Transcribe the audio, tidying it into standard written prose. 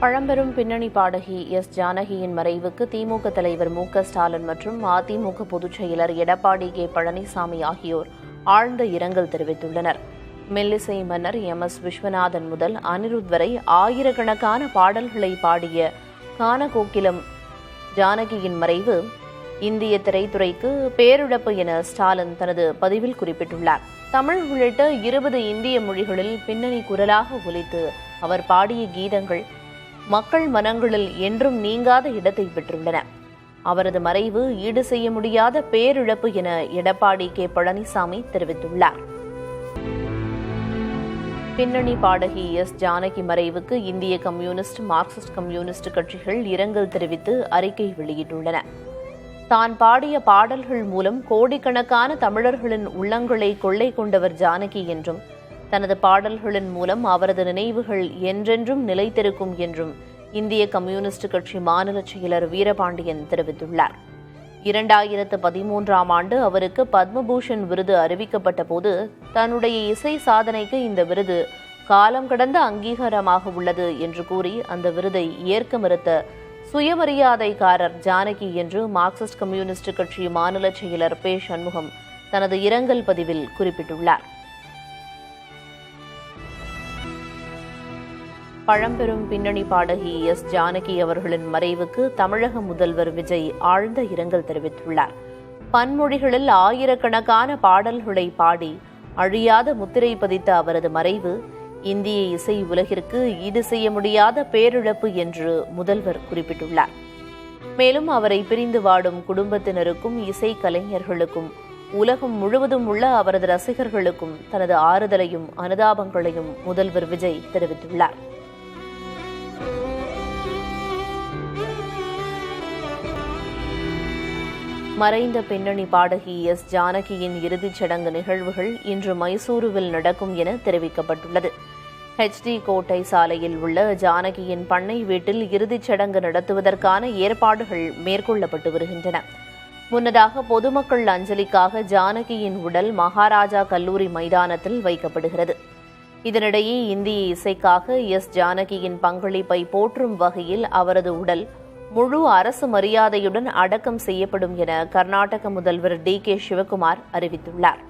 பழம்பெரும் பின்னணி பாடகி எஸ் ஜானகியின் மறைவுக்கு திமுக தலைவர் மு.க.ஸ்டாலின் மற்றும் அதிமுக பொதுச் செயலர் எடப்பாடி கே. பழனிசாமி ஆகியோர் ஆழ்ந்த இரங்கல் தெரிவித்துள்ளனர். மெல்லிசை மன்னர் எம்.எஸ். விஸ்வநாதன் முதல் அனிருத் வரை ஆயிரக்கணக்கான பாடல்களை பாடிய கானகோகிலம் ஜானகியின் மறைவு இந்திய திரைத்துறைக்கு பேரிழப்பு என ஸ்டாலின் தனது பதிவில் குறிப்பிட்டுள்ளார். தமிழ் உள்ளிட்ட 20 இந்திய மொழிகளில் பின்னணி குரலாக ஒலித்து அவர் பாடிய கீதங்கள் மக்கள் மனங்களில் என்றும் நீங்காத இடத்தை பெற்றுள்ளன. அவரது மறைவு ஈடு செய்ய முடியாத பேரிழப்பு என எடப்பாடி கே. பழனிசாமி தெரிவித்துள்ளார். பின்னணி பாடகி எஸ் ஜானகி மறைவுக்கு இந்திய கம்யூனிஸ்ட், மார்க்சிஸ்ட் கம்யூனிஸ்ட் கட்சிகள் இரங்கல் தெரிவித்து அறிக்கை வெளியிட்டுள்ளன. தான் பாடிய பாடல்கள் மூலம் கோடிக்கணக்கான தமிழர்களின் உள்ளங்களை கொள்ளை கொண்டவர் ஜானகி என்றும், தனது பாடல்களின் மூலம் அவரது நினைவுகள் என்றென்றும் நிலைத்திருக்கும் என்றும் இந்திய கம்யூனிஸ்ட் கட்சி மாநில செயலர் வீரபாண்டியன் தெரிவித்துள்ளார். 2013ஆம் ஆண்டு அவருக்கு பத்மபூஷன் விருது அறிவிக்கப்பட்ட போது தன்னுடைய இசை சாதனைக்கு இந்த விருது காலம் கடந்த அங்கீகாரமாக உள்ளது என்று கூறி அந்த விருதை ஏற்க மறுத்த சுயமரியாதைக்காரர் ஜானகி என்று மார்க்சிஸ்ட் கம்யூனிஸ்ட் கட்சி மாநில செயலர் பே. சண்முகம் தனது இரங்கல் பதிவில் குறிப்பிட்டுள்ளார். பழம்பெரும் பின்னணி பாடகி எஸ் ஜானகி அவர்களின் மறைவுக்கு தமிழக முதல்வர் விஜய் ஆழ்ந்த இரங்கல் தெரிவித்துள்ளார். பன்மொழிகளில் ஆயிரக்கணக்கான பாடல்களை பாடி அழியாத முத்திரை பதித்த அவரது மறைவு இந்திய இசை உலகிற்கு ஈடு செய்ய முடியாத பேரிழப்பு என்று முதல்வர் குறிப்பிட்டுள்ளார். மேலும் அவரை பிரிந்து வாடும் குடும்பத்தினருக்கும் இசை கலைஞர்களுக்கும் உலகம் முழுவதும் உள்ள அவரது ரசிகர்களுக்கும் தனது ஆறுதலையும் அனுதாபங்களையும் முதல்வர் விஜய் தெரிவித்துள்ளார். மறைந்த பின்னணி பாடகி எஸ் ஜானகியின் இறுதிச் சடங்கு நிகழ்வுகள் இன்று மைசூருவில் நடக்கும் என தெரிவிக்கப்பட்டுள்ளது. HD கோட்டை சாலையில் உள்ள ஜானகியின் பண்ணை வீட்டில் இறுதிச் சடங்கு நடத்துவதற்கான ஏற்பாடுகள் மேற்கொள்ளப்பட்டு வருகின்றன. முன்னதாக பொதுமக்கள் அஞ்சலிக்காக ஜானகியின் உடல் மகாராஜா கல்லூரி மைதானத்தில் வைக்கப்படுகிறது. இதனிடையே இந்திய இசைக்காக எஸ் ஜானகியின் பங்களிப்பை போற்றும் வகையில் அவரது உடல் முழு அரசு மரியாதையுடன் அடக்கம் செய்யப்படும் என கர்நாடக முதல்வர் D.K. சிவகுமார் அறிவித்துள்ளார்.